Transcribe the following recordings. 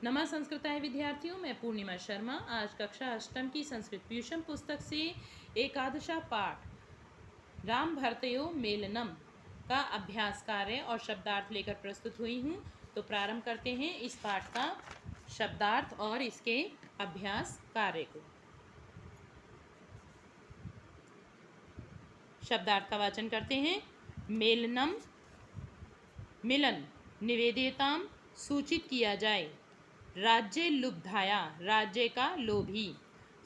नमः संस्कृताय विद्यार्थियों, मैं पूर्णिमा शर्मा आज कक्षा अष्टम की संस्कृत प्यूषम पुस्तक से एकादशा पाठ राम भरतयो मेलनम का अभ्यास कार्य और शब्दार्थ लेकर प्रस्तुत हुई हूँ। तो प्रारंभ करते हैं इस पाठ का शब्दार्थ और इसके अभ्यास कार्य को। शब्दार्थ का वाचन करते हैं। मेलनम मिलन, निवेदिताम सूचित किया जाए, राज्य लुब्धाया राज्य का लोभी,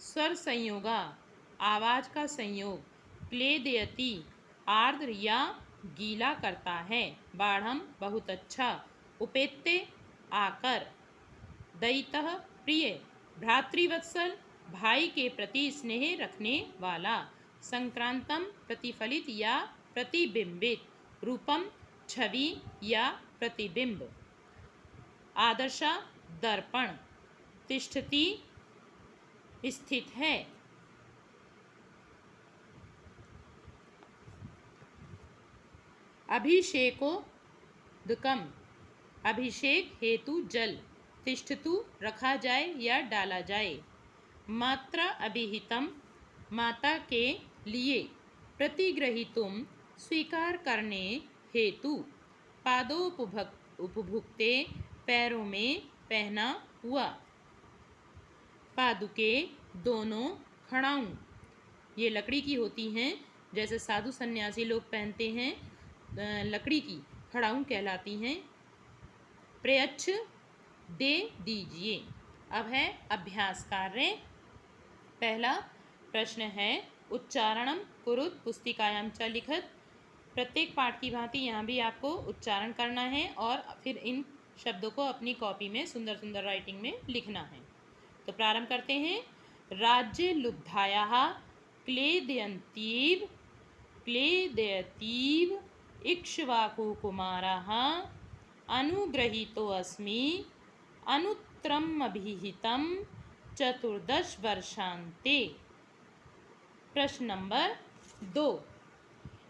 स्वर संयोगा आवाज का संयोग, क्लेदयति आर्द्र या गीला करता है, बाढ़म बहुत अच्छा, उपेत्ते आकर, दयितः प्रिय, भ्रातृवत्सल भाई के प्रति स्नेह रखने वाला, संक्रांतम प्रतिफलित या प्रतिबिंबित, रूपम छवि या प्रतिबिंब, आदर्शा दर्पण, तिष्ठति स्थित है, अभिषेको दुकम अभिषेक हेतु जल, तिष्ठतु रखा जाए या डाला जाए, मात्रा अभिहितम माता के लिए, प्रतिग्रहीतुम स्वीकार करने हेतु, पादोपभुक्ते पैरों में पहना हुआ, पादुके दोनों खड़ाऊं, ये लकड़ी की होती हैं, जैसे साधु सन्यासी लोग पहनते हैं, लकड़ी की खड़ाऊं कहलाती हैं। प्रयच्छ दे दीजिए। अब है अभ्यास कार्य। पहला प्रश्न है उच्चारणम कुरुत पुस्तिकायाम च लिखत। प्रत्येक पाठ की भांति यहाँ भी आपको उच्चारण करना है और फिर इन शब्दों को अपनी कॉपी में सुंदर सुंदर राइटिंग में लिखना है। तो प्रारंभ करते हैं। राज्य लुब्धायाः क्लेदयन्तीव इक्ष्वाकुकुमारः अनुगृहीतो अस्मि अनुत्तरमभिहितं 14 वर्षान्ते। प्रश्न नंबर 2,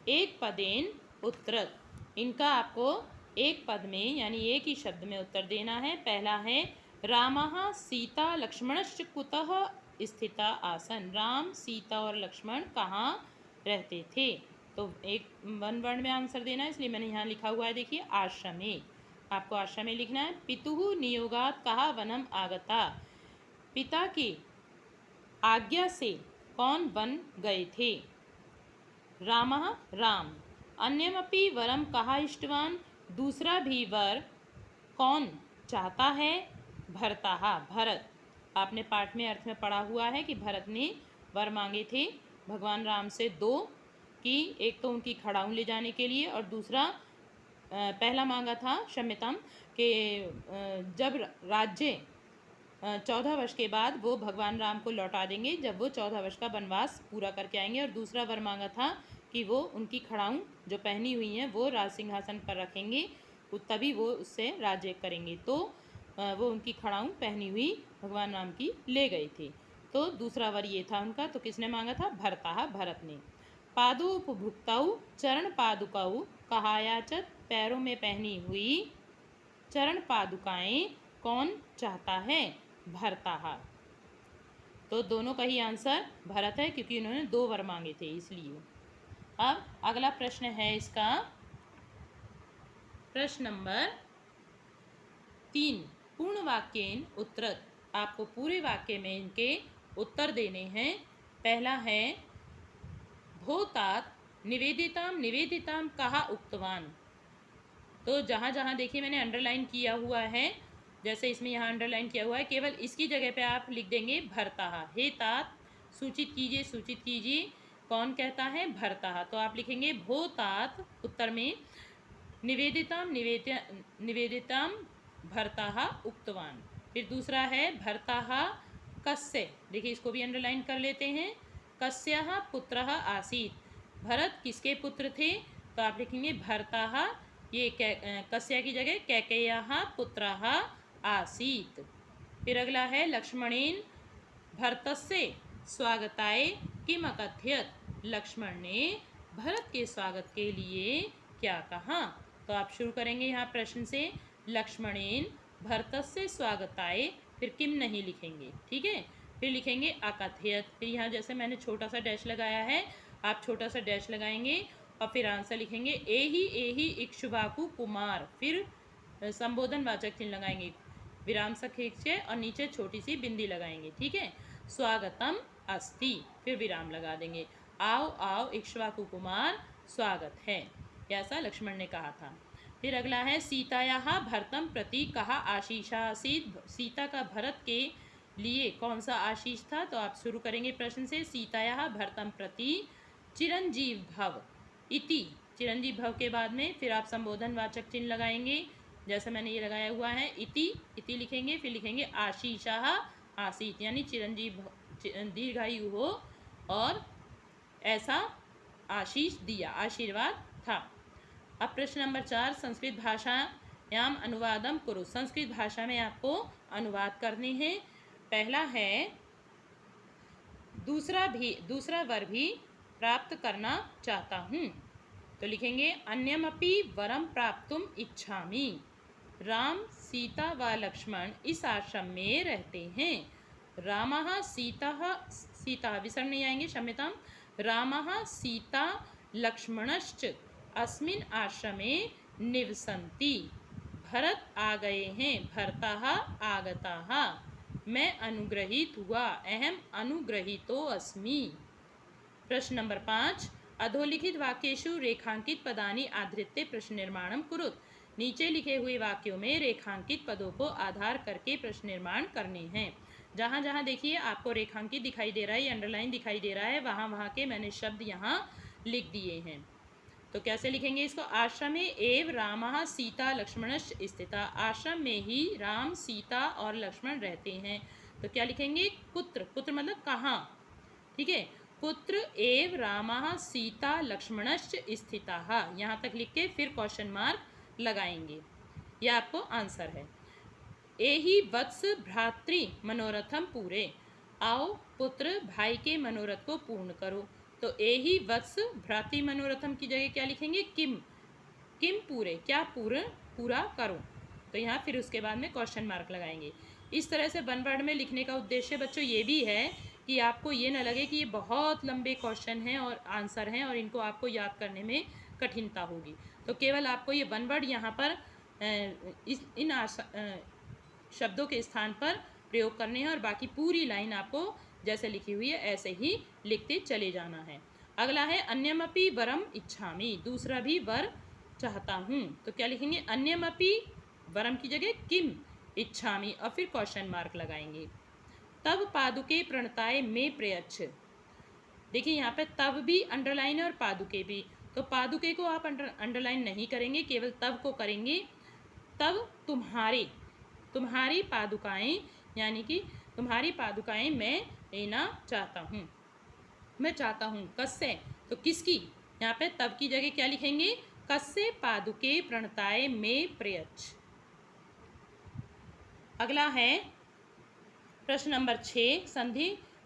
एक पदेन उत्तरत। इनका आपको एक पद में यानी एक ही शब्द में उत्तर देना है। पहला है रामः सीता लक्ष्मणश्च कुतः स्थिता आसन। राम, सीता और लक्ष्मण कहाँ रहते थे? तो एक वन वर्ड में आंसर देना है, इसलिए मैंने यहाँ लिखा हुआ है, देखिए आश्रमे। आपको आश्रमे लिखना है। पितुः नियोगात कहा वनम आगता। पिता की आज्ञा से कौन वन गए थे? रामः राम। अन्यमपि वरम कहा इष्टवान। दूसरा भी वर कौन चाहता है? भरतः भरत। आपने पाठ में अर्थ में पढ़ा हुआ है कि भरत ने वर मांगे थे भगवान राम से दो, कि एक तो उनकी खड़ाऊं ले जाने के लिए और दूसरा पहला मांगा था क्षम्यताम कि जब राज्य 14 वर्ष के बाद वो भगवान राम को लौटा देंगे, जब वो 14 वर्ष का वनवास पूरा करके आएंगे। और दूसरा वर मांगा था कि वो उनकी खड़ाऊं जो पहनी हुई हैं वो राज सिंहासन पर रखेंगे, तभी वो उससे राज्य करेंगे। तो वो उनकी खड़ाऊं पहनी हुई भगवान राम की ले गए थे। तो दूसरा वर ये था उनका। तो किसने मांगा था? भरतः भरत ने। पादोपभुक्ताऊ चरण पादुकाऊ कहायाचत। पैरों में पहनी हुई चरण पादुकाएं कौन चाहता है? भरतः। तो दोनों का ही आंसर भरत है, क्योंकि उन्होंने दो वर मांगे थे इसलिए। अब अगला प्रश्न है इसका प्रश्न नंबर 3, पूर्ण वाक्येन उत्तरत। आपको पूरे वाक्य में इनके उत्तर देने हैं। पहला है भोतात निवेदिताम कहा उक्तवान। तो जहाँ जहाँ देखिए मैंने अंडरलाइन किया हुआ है, जैसे इसमें यहाँ अंडरलाइन किया हुआ है, केवल इसकी जगह पे आप लिख देंगे भरतः। हे तात सूचित कीजिए कौन कहता है? भरतः। तो आप लिखेंगे भो तात, उत्तर में निवेदिताम भरतः उक्तवान। फिर दूसरा है भरतः कस्य। देखिए इसको भी अंडरलाइन कर लेते हैं। कस्यः पुत्रः आसीत्। भरत किसके पुत्र थे? तो आप लिखेंगे भरतः, ये कस्य की जगह कैकेयः पुत्रः आसीत्। फिर अगला है लक्ष्मणेन भरतस्य स्वागताय किम अकथयत्। लक्ष्मण ने भरत के स्वागत के लिए क्या कहा? तो आप शुरू करेंगे यहाँ प्रश्न से। लक्ष्मणेन भरतस्य स्वागताय, फिर किम नहीं लिखेंगे, ठीक है। फिर लिखेंगे अकथयत, फिर यहाँ जैसे मैंने छोटा सा डैश लगाया है, आप छोटा सा डैश लगाएंगे और फिर आंसर लिखेंगे एही इक्ष्वाकु कुमार, फिर संबोधन वाचक चिन्ह लगाएंगे, विराम से खींचे और नीचे छोटी सी बिंदी लगाएंगे, ठीक है। स्वागतम अस्ति, फिर विराम लगा देंगे। आओ आओ इक्ष्वाकु कुमार, स्वागत है, ऐसा लक्ष्मण ने कहा था। फिर अगला है सीतायाः भरतं प्रति कः आशीषासीत्, सीता का भरत के लिए कौन सा आशीष था। तो आप शुरू करेंगे प्रश्न से, सीतायाः भरतं प्रति चिरंजीव भव इति, चिरंजीव भव के बाद में फिर आप संबोधन वाचक चिन्ह लगाएंगे, जैसे मैंने ये लगाया हुआ है, इति लिखेंगे, फिर लिखेंगे आशीषाः आसीत, यानी चिरंजीव दीर्घायु हो और ऐसा आशीष दिया, आशीर्वाद था। अब प्रश्न नंबर 4, संस्कृत भाषायाम अनुवादम कुरु, संस्कृत भाषा में आपको अनुवाद करने हैं। पहला है दूसरा वर भी प्राप्त करना चाहता हूँ, तो लिखेंगे अन्यमपि वरम प्राप्तुम इच्छामि, राम सीता व लक्ष्मण इस आश्रम में रहते हैं। रामः सीता विसर्ग नहीं आएंगे, क्षम्यतां, रामः सीता लक्ष्मणश्च अस्मिन् आश्रमे निवसन्ति, भरत आ गए हैं, भरतः आगताः, मैं अनुग्रहित हुआ, अहम अनुग्रहीतो अस्मि। प्रश्न नंबर 5, अधोलिखित वाक्येषु रेखांकित पदानि आधृत्य प्रश्न निर्माणम कुरुत, नीचे लिखे हुए वाक्यों में रेखांकित पदों को आधार करके प्रश्न निर्माण करने हैं। जहाँ जहाँ देखिए आपको रेखांकित दिखाई दे रहा है, अंडरलाइन दिखाई दे रहा है, वहाँ वहाँ के मैंने शब्द यहाँ लिख दिए हैं। तो कैसे लिखेंगे इसको, आश्रमे एव रामः सीता लक्ष्मणश्च स्थिता, आश्रम में ही राम सीता और लक्ष्मण रहते हैं। तो क्या लिखेंगे, कुत्र, कुत्र मतलब कहाँ, ठीक है, कुत्र एव रामः सीता लक्ष्मणश्च स्थिताः, यहाँ तक लिख के फिर क्वेश्चन मार्क लगाएंगे, यह आपको आंसर है। एहि वत्स भ्रातृ मनोरथम पूरे, आओ पुत्र भाई के मनोरथ को पूर्ण करो। तो एहि वत्स भ्रातृ मनोरथम की जगह क्या लिखेंगे, किम, किम पूरे, क्या पूरा करो। तो यहाँ फिर उसके बाद में क्वेश्चन मार्क लगाएंगे। इस तरह से वन वर्ड में लिखने का उद्देश्य बच्चों ये भी है कि आपको ये न लगे कि ये बहुत लंबे क्वेश्चन हैं और आंसर हैं और इनको आपको याद करने में कठिनता होगी। तो केवल आपको ये वन वर्ड यहाँ पर इन शब्दों के स्थान पर प्रयोग करने हैं और बाकी पूरी लाइन आपको जैसे लिखी हुई है ऐसे ही लिखते चले जाना है। अगला है अन्यमपि वरम इच्छामि, दूसरा भी वर चाहता हूँ। तो क्या लिखेंगे, अन्यमपि वरम की जगह किम इच्छामि और फिर क्वेश्चन मार्क लगाएंगे। तब पादुके प्रणताय में प्रयच्छ, देखिए यहाँ पे तब भी अंडरलाइन है और पादुके भी, तो पादुके को आप अंडरलाइन नहीं करेंगे, केवल तब को करेंगे। तब तुम्हारी पादुकाएं, यानी कि तुम्हारी पादुकाएं मैं लेना चाहता हूँ, मैं चाहता हूँ, कस्से, तो किसकी, यहाँ पे तब की जगह क्या लिखेंगे, कस्से पादुके प्रणताय में प्रयच्छ। अगला है प्रश्न नंबर 6,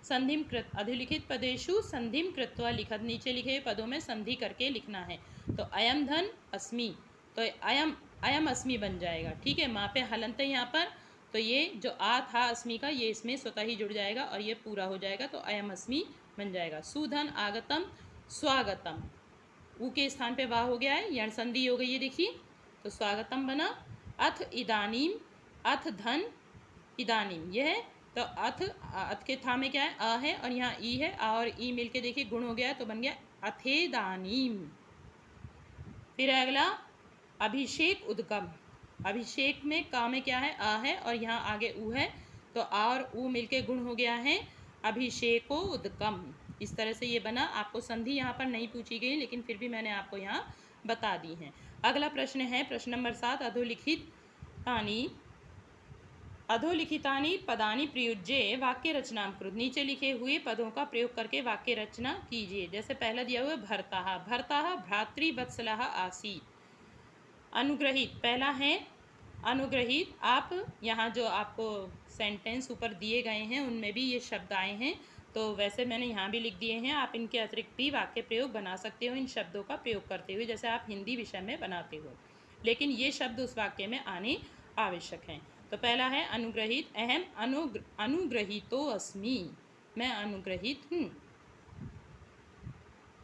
संधिम कृत, अधिलिखित पदेषु संधिम कृत्वा लिखत, नीचे लिखे पदों में संधि करके लिखना है। तो अयम धन अस्मि, तो अयम अस्मि बन जाएगा, ठीक है, माँ पे हलंत है यहाँ पर, तो ये जो आ था अस्मि का ये इसमें स्वतः ही जुड़ जाएगा और ये पूरा हो जाएगा, तो अयम अस्मि बन जाएगा। सुधन आगतम स्वागतम, ऊ के स्थान पे वाह हो गया है, यण संधि हो गई है, देखिए, तो स्वागतम बना। अथ इदानीम, अथ धन इदानीम, यह है, तो अथ के था में क्या है, अ है और यहाँ ई है, आ और ई मिलके देखिए गुण हो गया तो बन गया अथेदानीम। फिर अगला अभिषेक उद्गम, अभिषेक में का में क्या है, आ है और यहाँ आगे ऊ है, तो आ और ऊ मिलके गुण हो गया है अभिषेको उद्गम। इस तरह से ये बना। आपको संधि यहाँ पर नहीं पूछी गई लेकिन फिर भी मैंने आपको यहाँ बता दी है। अगला प्रश्न है प्रश्न नंबर 7, अधोलिखितानि पदानि प्रयुज्य वाक्य रचनाम कृत, नीचे लिखे हुए पदों का प्रयोग करके वाक्य रचना कीजिए। जैसे पहला दिया हुआ है भर्ता भ्रातृवत्सलः आसीत्, अनुग्रहित, पहला है अनुग्रहित, आप यहाँ जो आपको सेंटेंस ऊपर दिए गए हैं उनमें भी ये शब्द आए हैं, तो वैसे मैंने यहाँ भी लिख दिए हैं, आप इनके अतिरिक्त भी वाक्य प्रयोग बना सकते हो इन शब्दों का प्रयोग करते हुए, जैसे आप हिंदी विषय में बनाते हो, लेकिन ये शब्द उस वाक्य में आने आवश्यक हैं। तो पहला है अनुग्रहित, अहम अनुग्रहीतो अस्मि, मैं अनुग्रहित हूँ।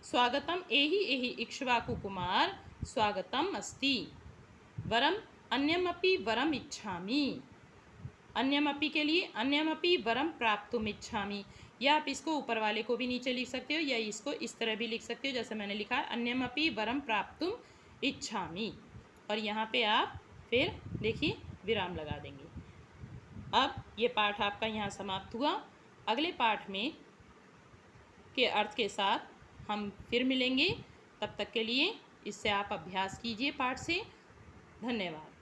स्वागतम एहि एहि इक्ष्वाकु कुमार स्वागतम अस्ति। वरम अन्यमपि वरम इच्छामि, अन्यमपि के लिए अन्यमपि वरम प्राप्तुम इच्छामि, या आप इसको ऊपर वाले को भी नीचे लिख सकते हो या इसको इस तरह भी लिख सकते हो जैसे मैंने लिखा है अन्यमपि वरम प्राप्तुम इच्छामि, और यहाँ पे आप फिर देखिए विराम लगा देंगे। अब ये पाठ आपका यहाँ समाप्त हुआ। अगले पाठ में के अर्थ के साथ हम फिर मिलेंगे। तब तक के लिए इससे आप अभ्यास कीजिए पाठ से। धन्यवाद।